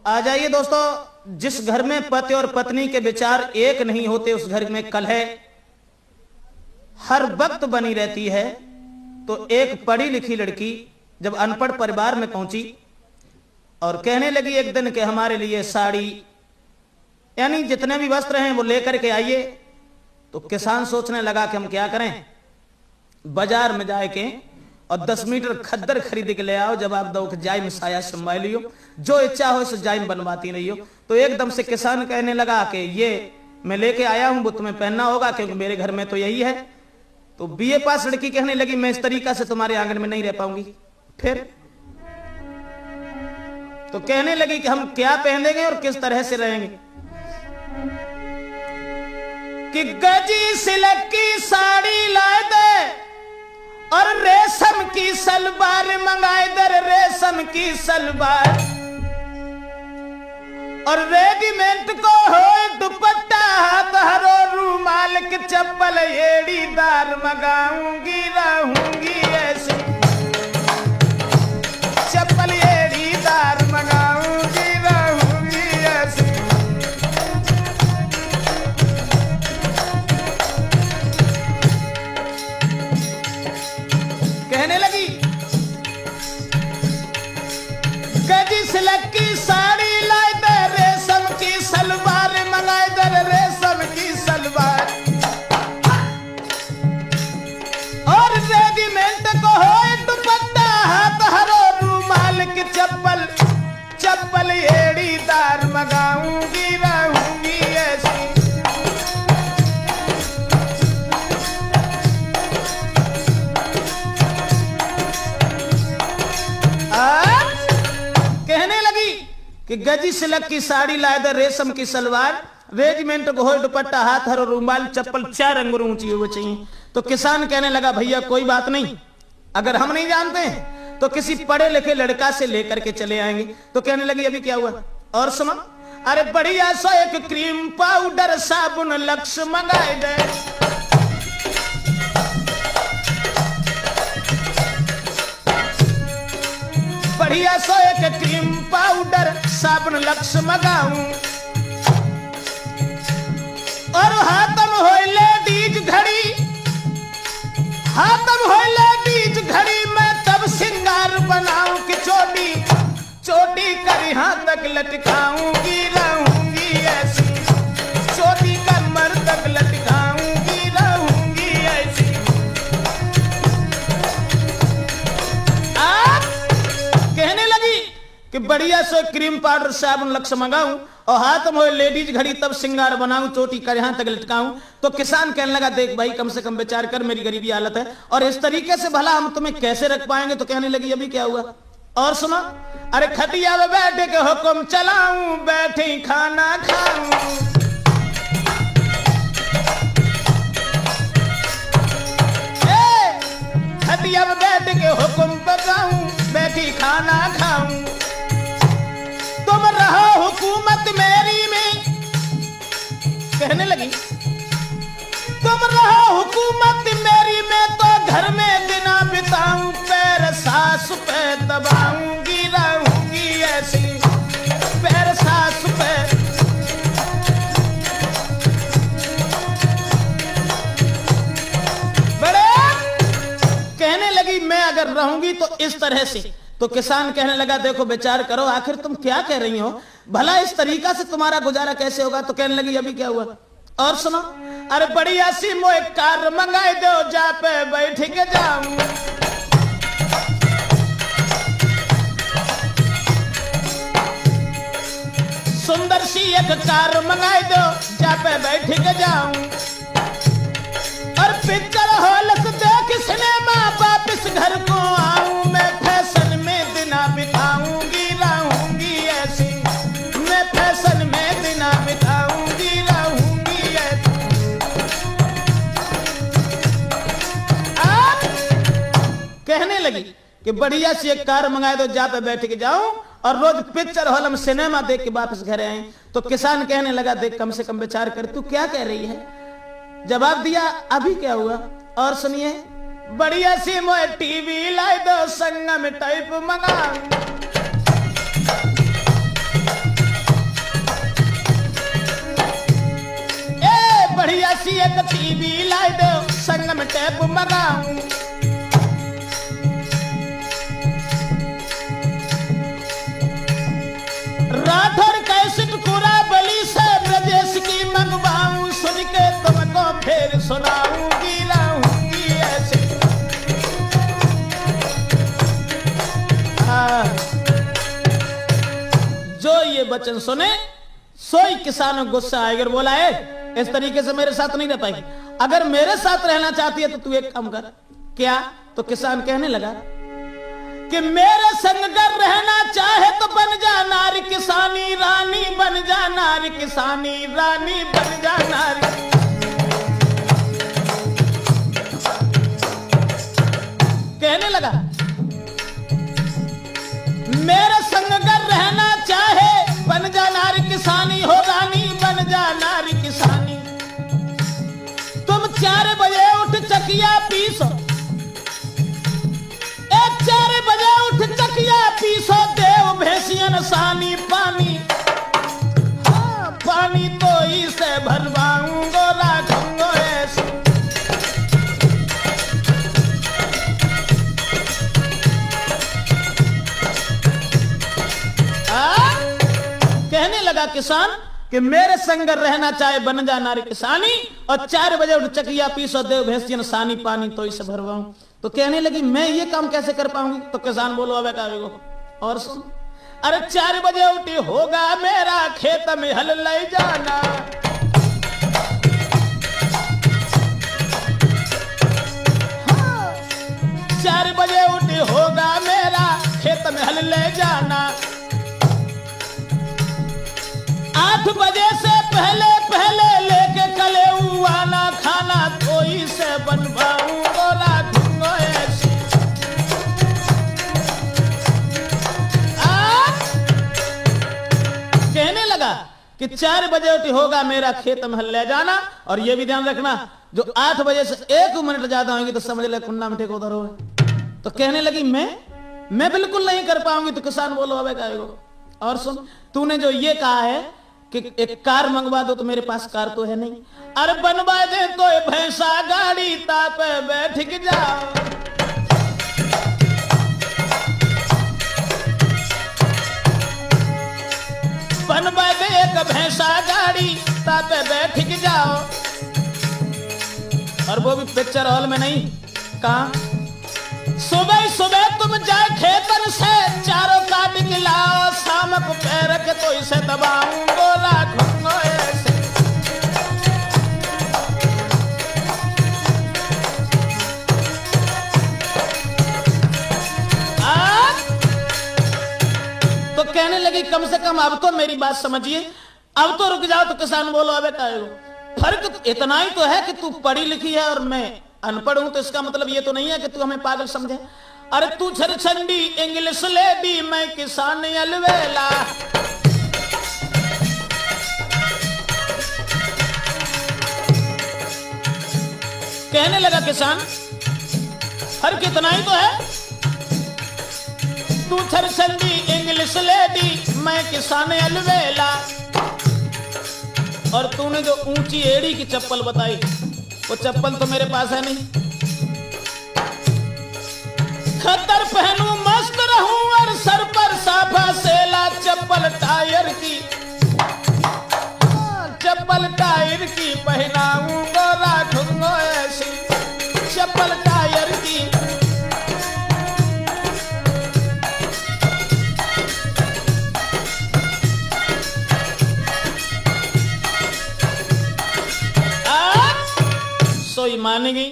आ जाइए दोस्तों, जिस घर में पति और पत्नी के विचार एक नहीं होते उस घर में कलह हर वक्त बनी रहती है। तो एक पढ़ी लिखी लड़की जब अनपढ़ परिवार में पहुंची और कहने लगी एक दिन कि हमारे लिए साड़ी यानी जितने भी वस्त्र हैं वो लेकर के आइए। तो किसान सोचने लगा कि हम क्या करें, बाजार में जाए के और 10 मीटर खद्दर खरीद के ले आओ, जवाब दो कि जाइम साया संभाल लियो, जो इच्छा हो सो जाइम बनवाती नहीं हो। तो एकदम से किसान कहने लगा कि ये मैं लेके आया हूं, वो तुम्हें पहनना होगा क्योंकि मेरे घर में तो यही है। तो बीए पास लड़की कहने लगी मैं इस तरीका से तुम्हारे आंगन में नहीं रह पाऊंगी। फिर तो कहने लगी कि हम क्या पहनेंगे और किस तरह से रहेंगे। कि गजी सिल्क की साड़ी लाए दे और रेशम की सलवार मंगाए दे, रेशम की सलवार और रेडीमेड को हो दुपट्टा हाथ हरो रूमाल की चप्पल एड़ीदार मंगाऊंगी, रहूंगी ऐसी चप्पल एड़ीदार मंगाऊंगी, रहूंगी ऐसी। कहने लगी गजी सिल्क की साड़ी लाए दे, रेशम की सलवार मंगाए दे, रेशम की सलवार और रेडीमेड को हो दुपट्टा हाथ हरो रूमाल की चप्पल, चप्पल एड़ीदार मंगाऊंगी, रहूंगी ऐसी। कहने लगी कि गजी सिल्क की साड़ी लाए दे, रेशम की सलवार, रेजिमेंट को हो दुपट्टा हाथ हरो रूमाल चप्पल 4 अंगुर ऊंची हो चाहिए। तो किसान कहने लगा भैया कोई बात नहीं, अगर हम नहीं जानते तो किसी पढ़े लिखे लड़का से लेकर के चले आएंगे। तो कहने लगी अभी क्या हुआ और सुनो, अरे बढ़िया सो एक क्रीम पाउडर साबुन लक्स मंगाए दे, बढ़िया सो एक क्रीम पाउडर साबुन लक्स मंगाऊं और हाथम हो लेडीज घड़ी, हाथम हो लेडीज घड़ी मैं तब सिंगार बनाऊं कि चोटी चोटी कर हाथ तक लटकाऊंगी, रहूंगी ऐसी चोटी कमर तक लटकाऊंगी, रहूंगी ऐसी। कहने लगी कि बढ़िया सो क्रीम पाउडर साबुन लक्स मंगाऊं और हाथ में लेडीज घड़ी तब सिंगार बनाऊं, चोटी कर यहां तक लटकाऊं। तो किसान कहने लगा देख भाई कम से कम विचार कर, मेरी गरीबी हालत है और इस तरीके से भला हम तुम्हें कैसे रख पाएंगे। तो कहने लगी अभी क्या हुआ और सुनो, अरे खटिया में बैठे के हुक्म चलाऊं, बैठी खाना खाऊं, खटिया में बैठ के हुक्म बजाऊं, बैठी खाना खाऊं। तुम रहो हुकूमत मेरी में, कहने लगी तुम रहो हुकूमत मेरी में तो घर में दिना बिताऊं, पैर सास पे दबाऊंगी, रहूंगी ऐसी पैर सास पे। बड़े कहने लगी मैं अगर रहूंगी तो इस तरह से। तो किसान कहने लगा देखो विचार करो, आखिर तुम क्या कह रही हो, भला इस तरीका से तुम्हारा गुजारा कैसे होगा। तो कहने लगी अभी क्या हुआ और सुनो, अरे बढ़िया सी मोए कार मंगाए दो, जा पे बैठ के जाऊं, सुंदर सी एक कार मंगाए दो, जा पे बैठ के जाऊं और पिक्चर हॉल से देख सिनेमा वापिस घर को आऊं, मैं फैशन में दिना बिताऊंगी, रहूंगी ऐसी मैं फैशन में दिना बिताऊंगी, रहूंगी ऐसी। कहने लगी कि बढ़िया सी एक कार मंगाए दो, जा पे बैठ के जाऊं और रोज पिक्चर हॉल में सिनेमा देख के वापस घर आए। तो किसान कहने लगा देख कम से कम विचार कर, तू क्या कह रही है। जवाब दिया अभी क्या हुआ और सुनिए, बढ़िया सी मोए टीवी लाई दो, संगम टाइप मंगा भी लाई दो, संग में टेप मंगाऊं। राठौर कैसेट पूरा बली से ब्रजेश की मंगवाऊं, सुन के तुमको फिर सुनाऊंगी रहूंगी ऐसे। जो ये वचन सुने सोई किसानों गुस्सा आएगा, बोला है इस तरीके से मेरे साथ नहीं रह पाएगी, अगर मेरे साथ रहना चाहती है तो तू एक काम कर। क्या? तो किसान कहने लगा कि मेरे संग कर रहना चाहे तो बन जा नारी किसानी रानी, बन जा नारी किसानी रानी, बन जा नारी। कहने लगा मेरे संग कर रहना चाहे बन जा नारी किसानी हो रानी, बन जा नारी किसानी। तुम 4 बजे उठ चकिया पीसो, 4 बजे उठ चकिया पीसो, देव भैंसियन सानी पानी। हाँ, पानी तो इसे भरवाऊंगो राखूंगो ऐसे। कहने लगा किसान कि मेरे संग रहना चाहे बन जा नारी किसानी, और 4 बजे उठ चकिया पीसो, देव भैंसियन सानी पानी तो इसे भरवाऊं। तो कहने लगी मैं ये काम कैसे कर पाऊंगी? तो किसान बोलो अब कावेगो और सुन, अरे 4 बजे उठी होगा मेरा खेत में हल ले जाना, 4 बजे उठी होगा मेरा खेत में हल ले जाना। 8 बजे से पहले पहले लेके कले आना, खाना कोई से बनवाऊंगो राखूंगो ऐसे। कहने लगा कि 4 बजे उठी होगा मेरा खेत में हल ले जाना, और ये भी ध्यान रखना जो 8 बजे से 1 मिनट ज्यादा होंगी तो समझ ले कुंडा मिठे को उधर हो। तो कहने लगी मैं बिल्कुल नहीं कर पाऊंगी। तो किसान बोलो अब कावेगो और सुन, तूने जो ये कहा है कि एक कार मंगवा दो, तो मेरे पास कार तो है नहीं। अरे बनवा दे तो भैंसा गाड़ी तापे बैठ के जाओ, बनवा दे एक भैंसा गाड़ी तापे बैठ के जाओ। और वो भी पिक्चर हॉल में नहीं, कहां? सुबह सुबह तुम जाए खेतन से चारों काट के लाओ, शाम को पैर के तो इसे दबाऊंगो राखूंगो ऐसे। तो कहने लगी कम से कम अब तो मेरी बात समझिए, अब तो रुक जाओ। तो किसान बोलो अब फर्क इतना ही तो है कि तू पढ़ी लिखी है और मैं अनपढ़ हूं, तो इसका मतलब ये तो नहीं है कि तू हमें पागल समझे। अरे तू छरछंडी इंग्लिश लेडी, मैं किसान अलवेला। कहने लगा किसान फर्क इतना ही तो है, तू छरछंडी इंग्लिश लेडी, मैं किसान अलवेला। और तूने जो ऊंची एड़ी की चप्पल बताई, वो चप्पल तो मेरे पास है नहीं। खतर पहनूं मस्त रहूं और सर पर साफा सेला, चप्पल टायर की, चप्पल टायर की पहनाऊंगा राखूंगा ऐसी, चप्पल टायर की। सोई मान गई।